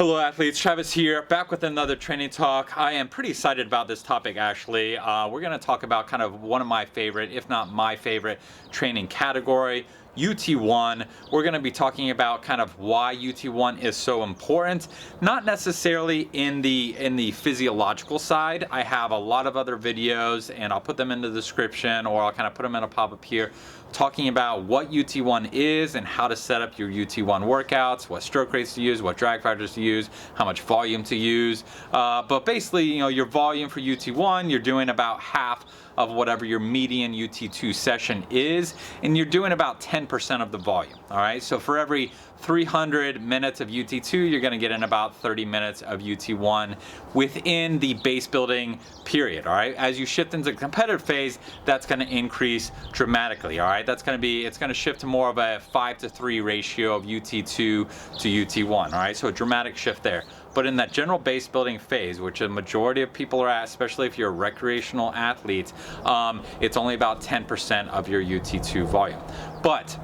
Hello athletes, Travis here, back with another training talk. I am pretty excited about this topic actually. We're going to talk about kind of one of my favorite, if not my favorite, training category, UT1. We're going to be talking about kind of why UT1 is so important, not necessarily in the physiological side. I have a lot of other videos and I'll put them in the description, or I'll kind of put them in a pop-up here, talking about what UT1 is and how to set up your UT1 workouts, what stroke rates to use, what drag factors to use, how much volume to use. But basically, your volume for UT1, you're doing about half of whatever your median UT2 session is, and you're doing about 10% of the volume. All right, so for every 300 minutes of UT2, you're going to get in about 30 minutes of UT1 within the base building period. All right, as you shift into the competitive phase, that's going to increase dramatically. All right, it's going to shift to more of a 5-to-3 ratio of UT2 to UT1. All right, so a dramatic shift there. But in that general base building phase, which a majority of people are at, especially if you're a recreational athlete, it's only about 10% of your UT2 volume. But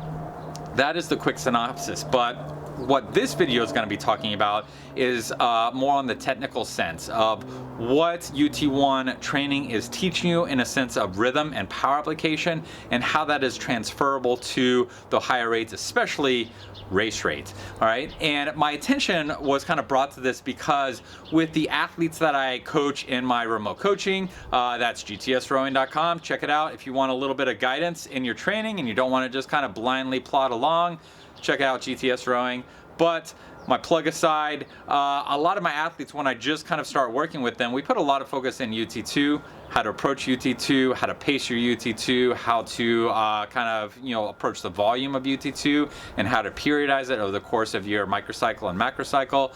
that is the quick synopsis. But what this video is going to be talking about is more on the technical sense of what UT1 training is teaching you in a sense of rhythm and power application, and how that is transferable to the higher rates, especially race rate. All right, and my attention was kind of brought to this because with the athletes that I coach in my remote coaching, that's gtsrowing.com. Check it out if you want a little bit of guidance in your training and you don't want to just kind of blindly plod along. Check out GTS Rowing. But my plug aside, a lot of my athletes, when I just kind of start working with them, we put a lot of focus in UT2, how to approach UT2, how to pace your UT2, how to kind of approach the volume of UT2, and how to periodize it over the course of your microcycle and macrocycle,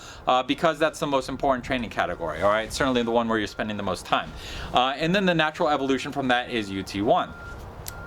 because that's the most important training category. All right, certainly the one where you're spending the most time. And then the natural evolution from that is UT1.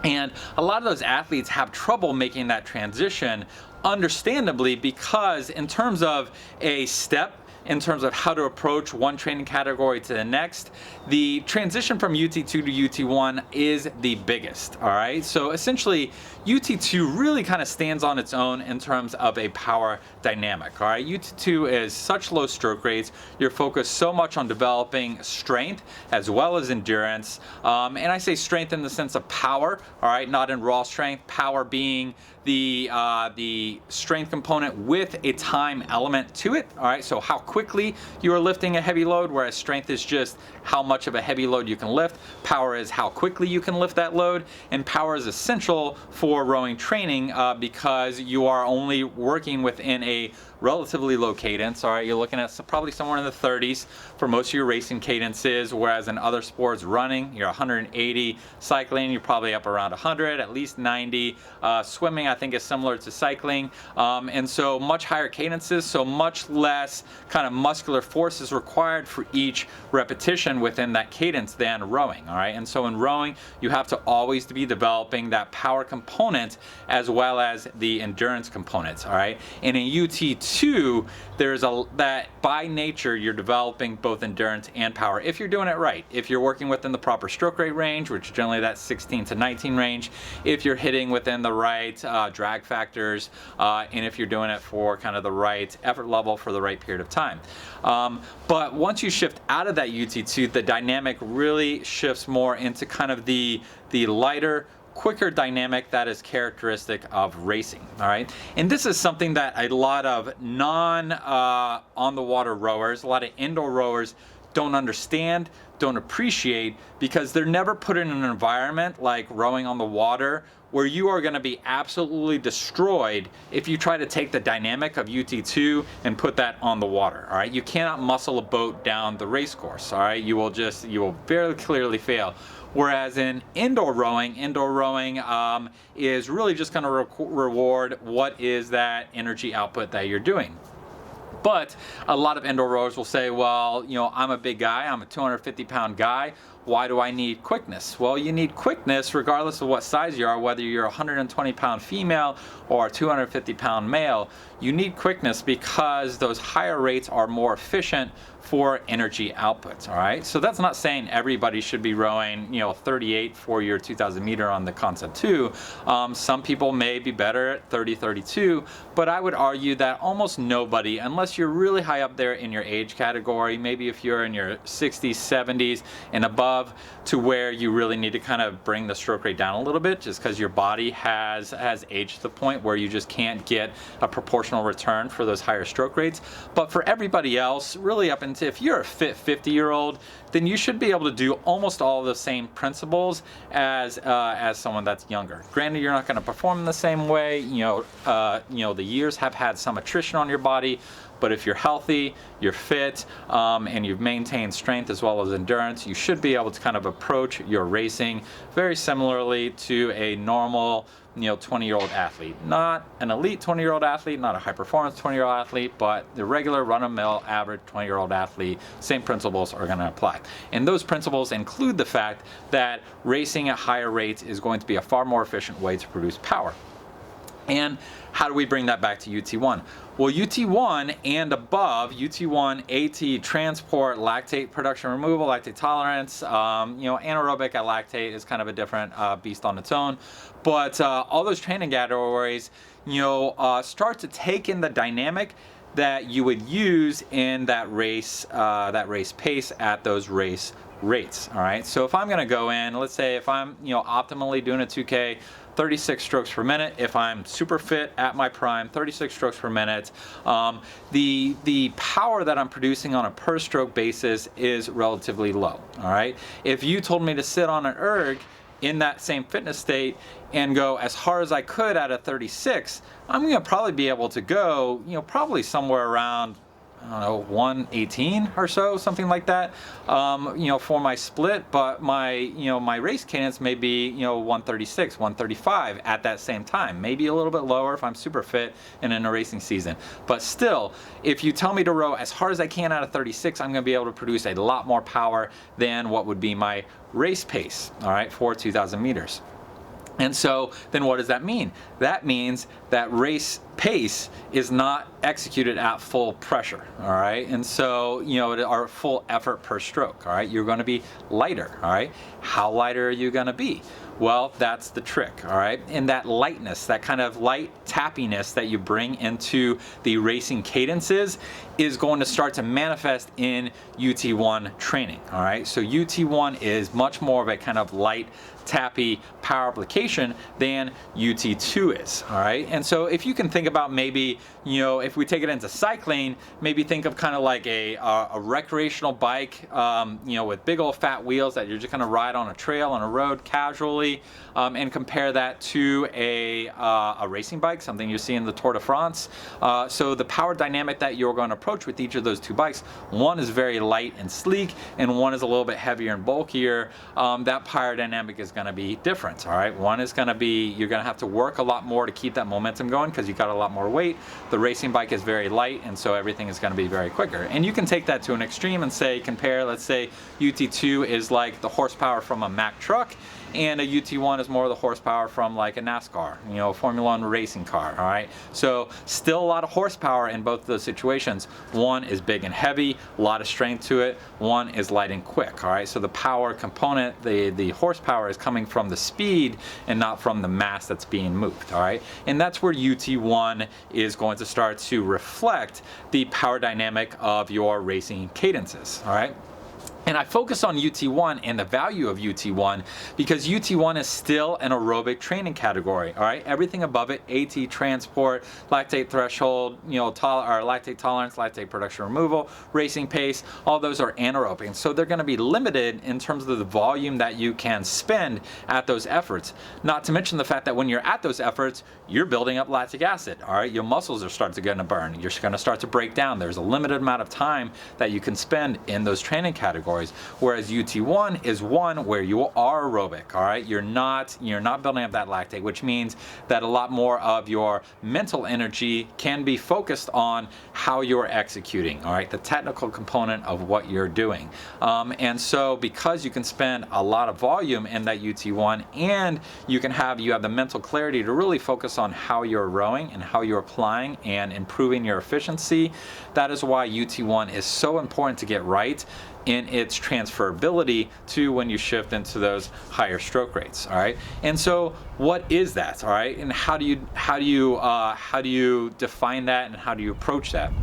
And a lot of those athletes have trouble making that transition, understandably, because in terms of a step, in terms of how to approach one training category to the next, the transition from UT2 to UT1 is the biggest, all right? So essentially, UT2 really kind of stands on its own in terms of a power dynamic, all right? UT2 is such low stroke rates, you're focused so much on developing strength as well as endurance, and I say strength in the sense of power, all right, not in raw strength, power being the strength component with a time element to it, all right? So how quickly you are lifting a heavy load, whereas strength is just how much of a heavy load you can lift. Power is how quickly you can lift that load, and power is essential for rowing training because you are only working within a relatively low cadence, all right? You're looking at probably somewhere in the 30s for most of your racing cadences, whereas in other sports, running, you're 180, cycling, you're probably up around 100, at least 90. Swimming, I think, is similar to cycling, and so much higher cadences, so much less kind of muscular force is required for each repetition within that cadence than rowing, all right? And so in rowing, you have to always be developing that power component as well as the endurance components, all right? And in UT2, there's that by nature, you're developing both endurance and power if you're doing it right. If you're working within the proper stroke rate range, which is generally that 16 to 19 range, if you're hitting within the right drag factors, and if you're doing it for kind of the right effort level for the right period of time. But once you shift out of that UT2, the dynamic really shifts more into kind of the lighter, quicker dynamic that is characteristic of racing, all right? And this is something that a lot of on-the-water rowers, a lot of indoor rowers don't understand, don't appreciate, because they're never put in an environment like rowing on the water where you are going to be absolutely destroyed if you try to take the dynamic of UT2 and put that on the water, all right? You cannot muscle a boat down the race course, all right? You will very clearly fail. Whereas in indoor rowing is really just going to reward what is that energy output that you're doing. But a lot of indoor rowers will say, well, I'm a big guy, I'm a 250-pound guy. why do I need quickness? Well, you need quickness regardless of what size you are, whether you're a 120-pound female or a 250-pound male. You need quickness because those higher rates are more efficient for energy outputs, all right? So that's not saying everybody should be rowing, 38 for your 2,000 meter on the Concept 2. Some people may be better at 30, 32, but I would argue that almost nobody, unless you're really high up there in your age category, maybe if you're in your 60s, 70s and above, to where you really need to kind of bring the stroke rate down a little bit, just because your body has aged to the point where you just can't get a proportional return for those higher stroke rates. But for everybody else, really up until if you're a fit 50-year-old, then you should be able to do almost all of the same principles as someone that's younger. Granted, you're not going to perform the same way. The years have had some attrition on your body. But if you're healthy, you're fit, and you've maintained strength as well as endurance, you should be able to kind of approach your racing very similarly to a normal 20-year-old athlete. Not an elite 20-year-old athlete, not a high-performance 20-year-old athlete, but the regular run-of-the-mill average 20-year-old athlete. Same principles are going to apply. And those principles include the fact that racing at higher rates is going to be a far more efficient way to produce power. And how do we bring that back to UT1? Well, UT1 and above, UT1, AT, transport, lactate production removal, lactate tolerance, anaerobic at lactate is kind of a different beast on its own. But all those training categories, start to take in the dynamic that you would use in that race pace at those race rates. All right. So if I'm going to go in, let's say if I'm optimally doing a 2K, 36 strokes per minute. If I'm super fit at my prime, 36 strokes per minute. The power that I'm producing on a per stroke basis is relatively low. All right. If you told me to sit on an erg in that same fitness state and go as hard as I could at a 36, I'm going to probably be able to go, probably somewhere around, 118 or so, something like that, for my split. But my race cadence may be, 136, 135 at that same time, maybe a little bit lower if I'm super fit and in a racing season. But still, if you tell me to row as hard as I can at a 36, I'm going to be able to produce a lot more power than what would be my race pace, all right, for 2,000 meters. And so then what does that mean? That means that race pace is not executed at full pressure, all right? And so, our full effort per stroke, all right? You're going to be lighter, all right? How lighter are you going to be? Well, that's the trick, all right? And that lightness, that kind of light tappiness that you bring into the racing cadences is going to start to manifest in UT1 training, all right? So UT1 is much more of a kind of light, tappy power application than UT2 is, all right? And so if you can think about maybe, if we take it into cycling, maybe think of kind of like a recreational bike, with big old fat wheels that you're just gonna ride on a trail, on a road casually, and compare that to a racing bike, something you see in the Tour de France. So the power dynamic that you're going to approach with each of those two bikes, one is very light and sleek, and one is a little bit heavier and bulkier. That power dynamic is going to be different, all right? One is going to be, you're going to have to work a lot more to keep that momentum going because you've got a lot more weight. The racing bike is very light, and so everything is going to be very quicker. And you can take that to an extreme and say, compare, let's say UT2 is like the horsepower from a Mack truck, and a UT1 is more of the horsepower from like a NASCAR, a Formula One racing car, all right? So still a lot of horsepower in both of those situations. One is big and heavy, a lot of strength to it. One is light and quick, all right? So the power component, the horsepower is coming from the speed and not from the mass that's being moved, all right? And that's where UT1 is going to start to reflect the power dynamic of your racing cadences, all right? And I focus on UT1 and the value of UT1 because UT1 is still an aerobic training category, all right? Everything above it, AT, transport, lactate threshold, lactate tolerance, lactate production removal, racing pace, all those are anaerobic. So they're going to be limited in terms of the volume that you can spend at those efforts. Not to mention the fact that when you're at those efforts, you're building up lactic acid, all right? Your muscles are starting to burn. You're going to start to break down. There's a limited amount of time that you can spend in those training categories. categories, whereas UT1 is one where you are aerobic, all right? You're not building up that lactate, which means that a lot more of your mental energy can be focused on how you're executing, all right? The technical component of what you're doing. And so because you can spend a lot of volume in that UT1, and you have the mental clarity to really focus on how you're rowing and how you're applying and improving your efficiency, that is why UT1 is so important to get right in its transferability to when you shift into those higher stroke rates, all right? And so what is that, all right? And how do you define that, and how do you approach that?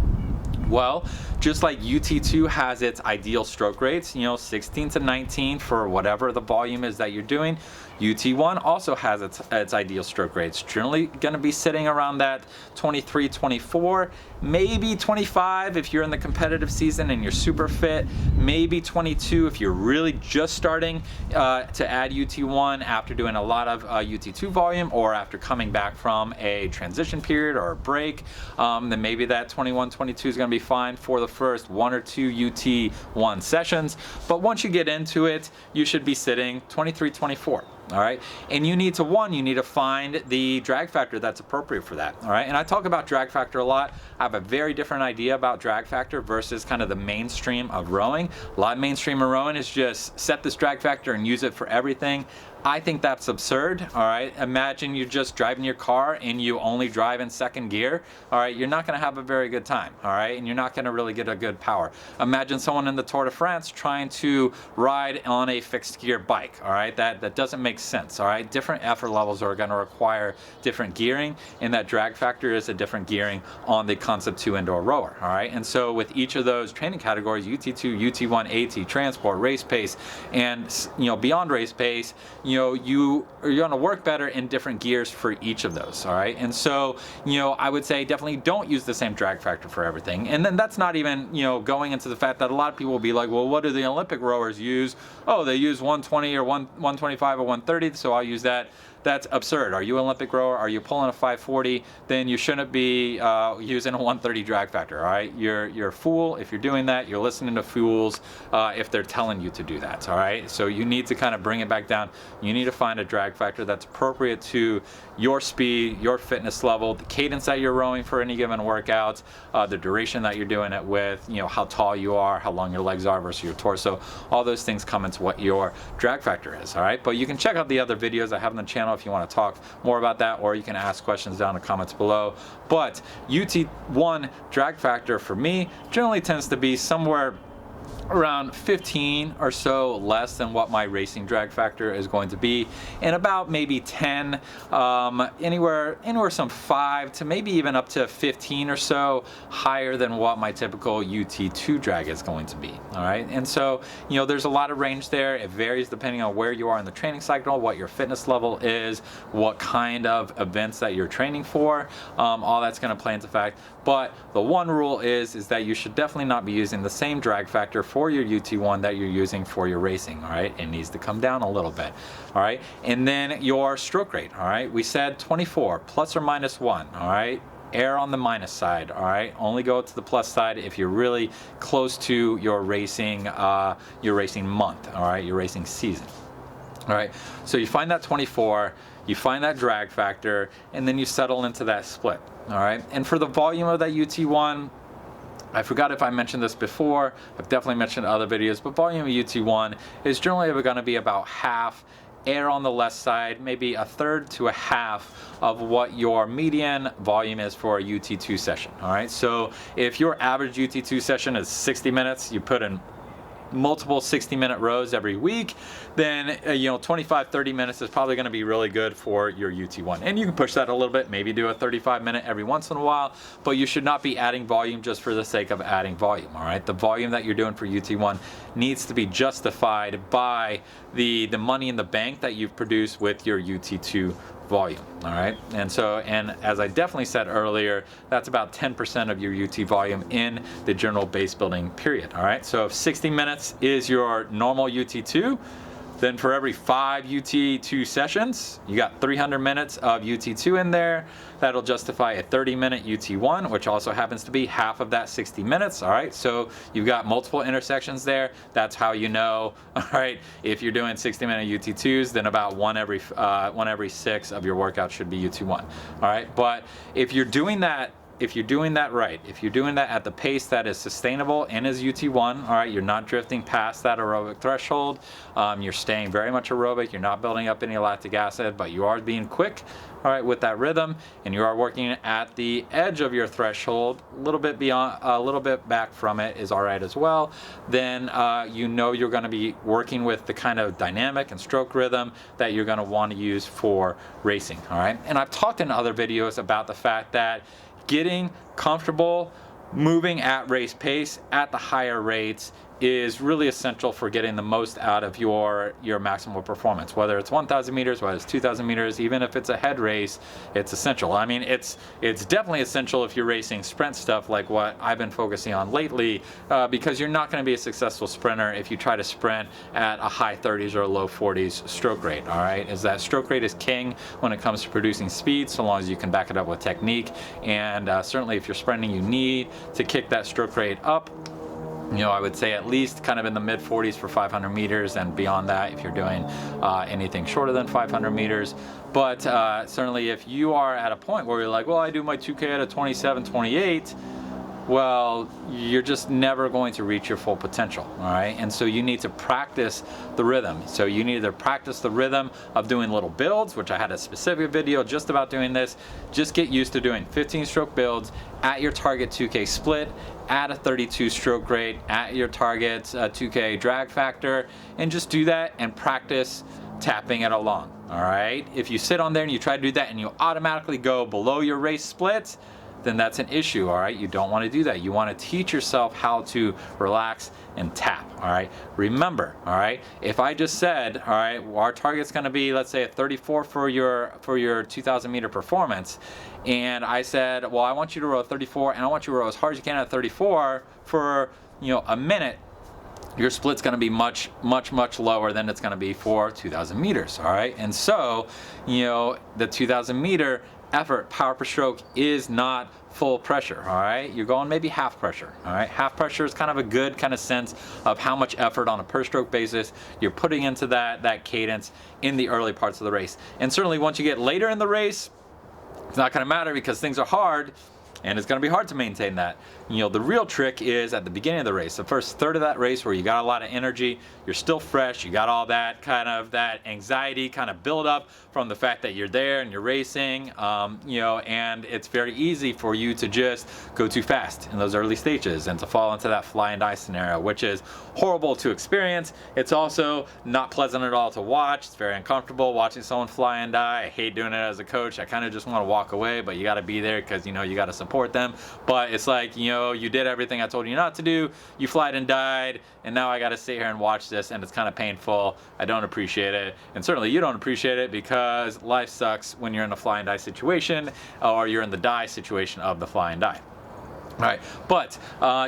Well, just like UT2 has its ideal stroke rates, 16 to 19 for whatever the volume is that you're doing, UT1 also has its ideal stroke rates. Generally going to be sitting around that 23, 24, maybe 25 if you're in the competitive season and you're super fit, maybe 22 if you're really just starting to add UT1 after doing a lot of UT2 volume, or after coming back from a transition period or a break. Then maybe that 21, 22 is going to be fine for the first 1 or 2 UT1 sessions. But once you get into it, you should be sitting 23, 24. All right, and you need to find the drag factor that's appropriate for that. All right, and I talk about drag factor a lot. I have a very different idea about drag factor versus kind of the mainstream of rowing. A lot of mainstream of rowing is just set this drag factor and use it for everything. I think that's absurd, all right? Imagine you're just driving your car and you only drive in second gear, all right? You're not gonna have a very good time, all right? And you're not gonna really get a good power. Imagine someone in the Tour de France trying to ride on a fixed gear bike, all right? That doesn't make sense, all right? Different effort levels are gonna require different gearing, and that drag factor is a different gearing on the Concept 2 indoor rower, all right? And so with each of those training categories, UT2, UT1, AT, transport, race pace, and beyond race pace, you're gonna work better in different gears for each of those, all right? And so, I would say definitely don't use the same drag factor for everything. And then that's not even, going into the fact that a lot of people will be like, well, what do the Olympic rowers use? Oh, they use 120 or 125 or 130, so I'll use that. That's absurd. Are you an Olympic rower? Are you pulling a 540? Then you shouldn't be using a 130 drag factor, all right? You're a fool if you're doing that. You're listening to fools if they're telling you to do that, all right? So you need to kind of bring it back down. You need to find a drag factor that's appropriate to your speed, your fitness level, the cadence that you're rowing for any given workout, the duration that you're doing it with, how tall you are, how long your legs are versus your torso. All those things come into what your drag factor is, all right? But you can check out the other videos I have on the channel if you want to talk more about that, or you can ask questions down in the comments below. But UT1 drag factor for me generally tends to be somewhere around 15 or so less than what my racing drag factor is going to be, and about maybe 10, anywhere some 5 to maybe even up to 15 or so higher than what my typical UT2 drag is going to be, all right? And so, there's a lot of range there. It varies depending on where you are in the training cycle, what your fitness level is, what kind of events that you're training for. All that's going to play into fact. But the one rule is that you should definitely not be using the same drag factor for your UT1 that you're using for your racing, all right? It needs to come down a little bit, all right? And then your stroke rate, all right? We said 24 plus or minus 1, all right? Err on the minus side, all right? Only go to the plus side if you're really close to your racing month, all right? Your racing season, all right? So you find that 24, you find that drag factor, and then you settle into that split, all right? And for the volume of that UT1, I forgot if I mentioned this before. I've definitely mentioned in other videos, but volume of UT1 is generally going to be about half, air on the left side, maybe a third to a half of what your median volume is for a UT2 session, all right? So if your average UT2 session is 60 minutes, you put in multiple 60-minute rows every week, then 25-30 minutes is probably going to be really good for your UT1. And you can push that a little bit, maybe do a 35-minute every once in a while, but you should not be adding volume just for the sake of adding volume, all right? The volume that you're doing for UT1 needs to be justified by the money in the bank that you've produced with your UT2 volume, all right? And as I definitely said earlier, that's about 10% of your UT volume in the general base building period, all right? So if 60 minutes is your normal UT2, Then for every 5 UT2 sessions, you got 300 minutes of UT2 in there. That'll justify a 30-minute UT1, which also happens to be half of that 60 minutes. All right, so you've got multiple intersections there. That's how you know, all right, if you're doing 60-minute UT2s, then about one every 6 of your workouts should be UT1. All right, but if you're doing that right, if you're doing that at the pace that is sustainable and is UT1, all right, you're not drifting past that aerobic threshold, you're staying very much aerobic, you're not building up any lactic acid, but you are being quick, all right, with that rhythm, and you are working at the edge of your threshold, a little bit beyond, a little bit back from it is all right as well, then you know you're going to be working with the kind of dynamic and stroke rhythm that you're going to want to use for racing, all right? And I've talked in other videos about the fact that getting comfortable moving at race pace at the higher rates is really essential for getting the most out of your maximal performance, whether it's 1,000 meters, whether it's 2,000 meters, even if it's a head race, it's essential. I mean, it's definitely essential if you're racing sprint stuff like what I've been focusing on lately, because you're not going to be a successful sprinter if you try to sprint at a high 30s or a low 40s stroke rate, all right? Is that stroke rate is king when it comes to producing speed, so long as you can back it up with technique, and certainly if you're sprinting, you need to kick that stroke rate up. You know, I would say at least kind of in the mid 40s for 500 meters, and beyond that if you're doing anything shorter than 500 meters. But certainly if you are at a point where you're like, well, I do my 2K at a 27, 28, well, you're just never going to reach your full potential, all right? And so you need to practice the rhythm. So you need to practice the rhythm of doing little builds, which I had a specific video just about doing this. Just get used to doing 15 stroke builds at your target 2K split, at a 32 stroke rate, at your target 2K drag factor, and just do that and practice tapping it along, all right? If you sit on there and you try to do that and you automatically go below your race splits, then that's an issue, all right? You don't want to do that. You want to teach yourself how to relax and tap, all right? Remember, all right, if I just said, all right, our target's going to be, let's say, a 34 for your 2,000 meter performance, and I said, well, I want you to row 34, and I want you to row as hard as you can at 34 for, you know, a minute, your split's going to be much lower than it's going to be for 2,000 meters, all right? And so, you know, the 2,000 meter effort, power per stroke, is not full pressure, all right? You're going maybe half pressure, all right? Half pressure is kind of a good kind of sense of how much effort on a per stroke basis you're putting into that cadence in the early parts of the race. And certainly once you get later in the race, it's not going to matter because things are hard, and it's going to be hard to maintain that. You know, the real trick is at the beginning of the race, the first third of that race where you got a lot of energy, you're still fresh, you got all that kind of that anxiety kind of build up from the fact that you're there and you're racing, you know, and it's very easy for you to just go too fast in those early stages and to fall into that fly and die scenario, which is horrible to experience. It's also not pleasant at all to watch. It's very uncomfortable watching someone fly and die. I hate doing it as a coach. I kind of just want to walk away, but you got to be there because, you know, you got to support them. But it's like, you know, you did everything I told you not to do, you flied and died, and now I got to sit here and watch this, and it's kind of painful. I don't appreciate it, and certainly you don't appreciate it because life sucks when you're in a fly and die situation, or you're in the die situation of the fly and die. All right, but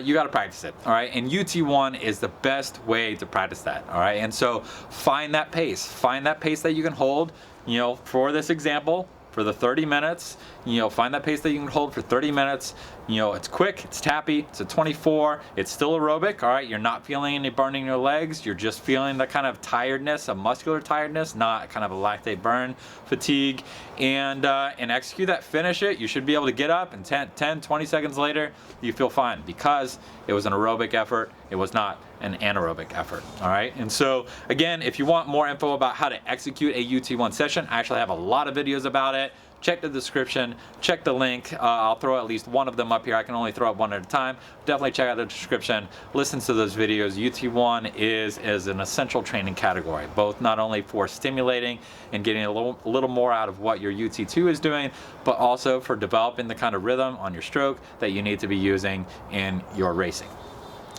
you got to practice it, all right? And UT1 is the best way to practice that, all right? And so find that pace that you can hold, you know, for this example, for the 30 minutes, you know, find that pace that you can hold for 30 minutes. You know, it's quick, it's tappy, it's a 24, it's still aerobic, all right? You're not feeling any burning in your legs, you're just feeling the kind of tiredness, a muscular tiredness, not kind of a lactate burn fatigue, and execute that, finish it. You should be able to get up, and 10, 20 seconds later, you feel fine because it was an aerobic effort, it was not an anaerobic effort, all right? And so, again, if you want more info about how to execute a UT1 session, I actually have a lot of videos about it. Check the description, check the link. I'll throw at least one of them up here. I can only throw up one at a time. Definitely check out the description. Listen to those videos. UT1 is an essential training category, both not only for stimulating and getting a little more out of what your UT2 is doing, but also for developing the kind of rhythm on your stroke that you need to be using in your racing.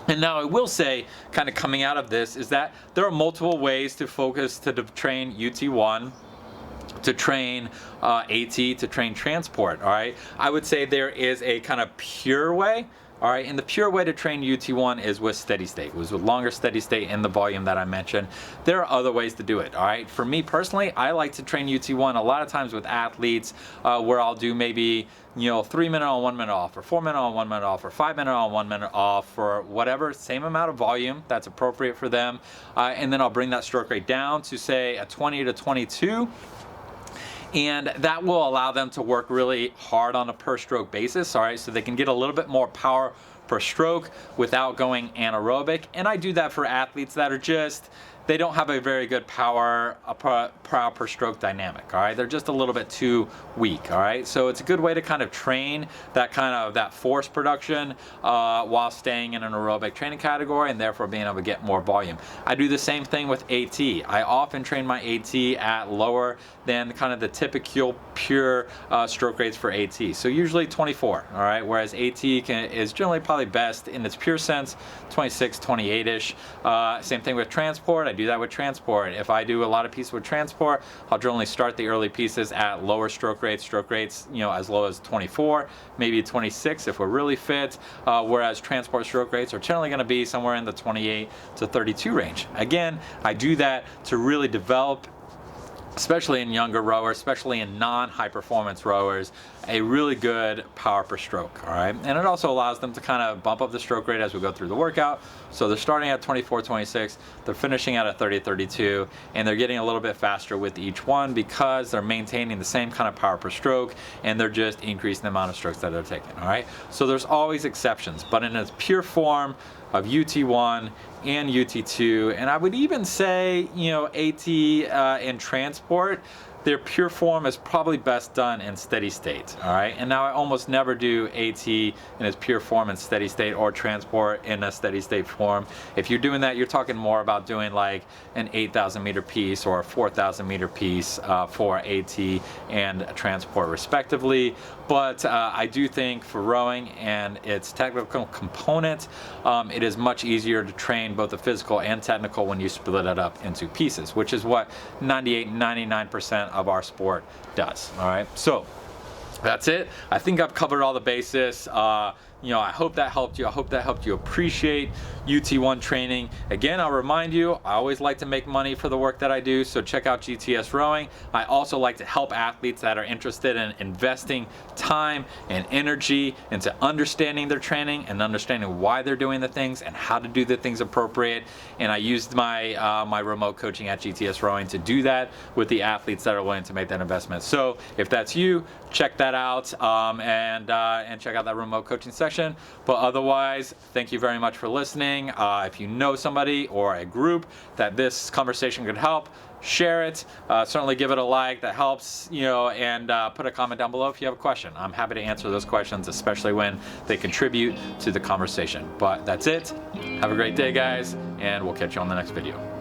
And now I will say, kind of coming out of this, is that there are multiple ways to focus to train UT1, to train AT, to train transport, all right? I would say there is a kind of pure way All right, and the pure way to train UT1 is with steady state. It was with longer steady state in the volume that I mentioned. There are other ways to do it, all right? For me personally, I like to train UT1 a lot of times with athletes where I'll do maybe, 3 minute on, 1 minute off, or 4 minute on, 1 minute off, or 5 minute on, 1 minute off, for whatever, same amount of volume that's appropriate for them. And then I'll bring that stroke rate down to say a 20 to 22. And that will allow them to work really hard on a per stroke basis, all right? So they can get a little bit more power per stroke without going anaerobic. And I do that for athletes that are just, they don't have a very good power per stroke dynamic, all right? They're just a little bit too weak, all right? So it's a good way to kind of train that force production while staying in an aerobic training category and therefore being able to get more volume. I do the same thing with AT. I often train my AT at lower than kind of the typical pure stroke rates for AT. So usually 24, all right? Whereas AT is generally probably best in its pure sense, 26, 28-ish. Same thing with transport. I do that with transport. If I do a lot of pieces with transport, I'll generally start the early pieces at lower stroke rates, as low as 24, maybe 26 if we're really fit, whereas transport stroke rates are generally going to be somewhere in the 28 to 32 range. Again, I do that to really develop, especially in younger rowers, especially in non-high performance rowers, a really good power per stroke, all right? And it also allows them to kind of bump up the stroke rate as we go through the workout. So they're starting at 24, 26, they're finishing at a 30, 32, and they're getting a little bit faster with each one because they're maintaining the same kind of power per stroke and they're just increasing the amount of strokes that they're taking, all right? So there's always exceptions, but in its pure form of UT1 and UT2, and I would even say, AT and transport, their pure form is probably best done in steady state, all right? And now I almost never do AT in its pure form in steady state or transport in a steady state form. If you're doing that, you're talking more about doing like an 8,000 meter piece or a 4,000 meter piece for AT and transport respectively. But I do think for rowing and its technical component, it is much easier to train both the physical and technical when you split it up into pieces, which is what 98, 99% of our sport does, all right? So that's it. I think I've covered all the bases. I hope that helped you. I hope that helped you appreciate UT1 training. Again, I'll remind you, I always like to make money for the work that I do, so check out GTS Rowing. I also like to help athletes that are interested in investing time and energy into understanding their training and understanding why they're doing the things and how to do the things appropriate. And I used my remote coaching at GTS Rowing to do that with the athletes that are willing to make that investment. So if that's you, check that out and check out that remote coaching section. But otherwise, thank you very much for listening. If you know somebody or a group that this conversation could help, share it. Certainly give it a like. That helps, and put a comment down below if you have a question. I'm happy to answer those questions, especially when they contribute to the conversation. But that's it. Have a great day, guys, and we'll catch you on the next video.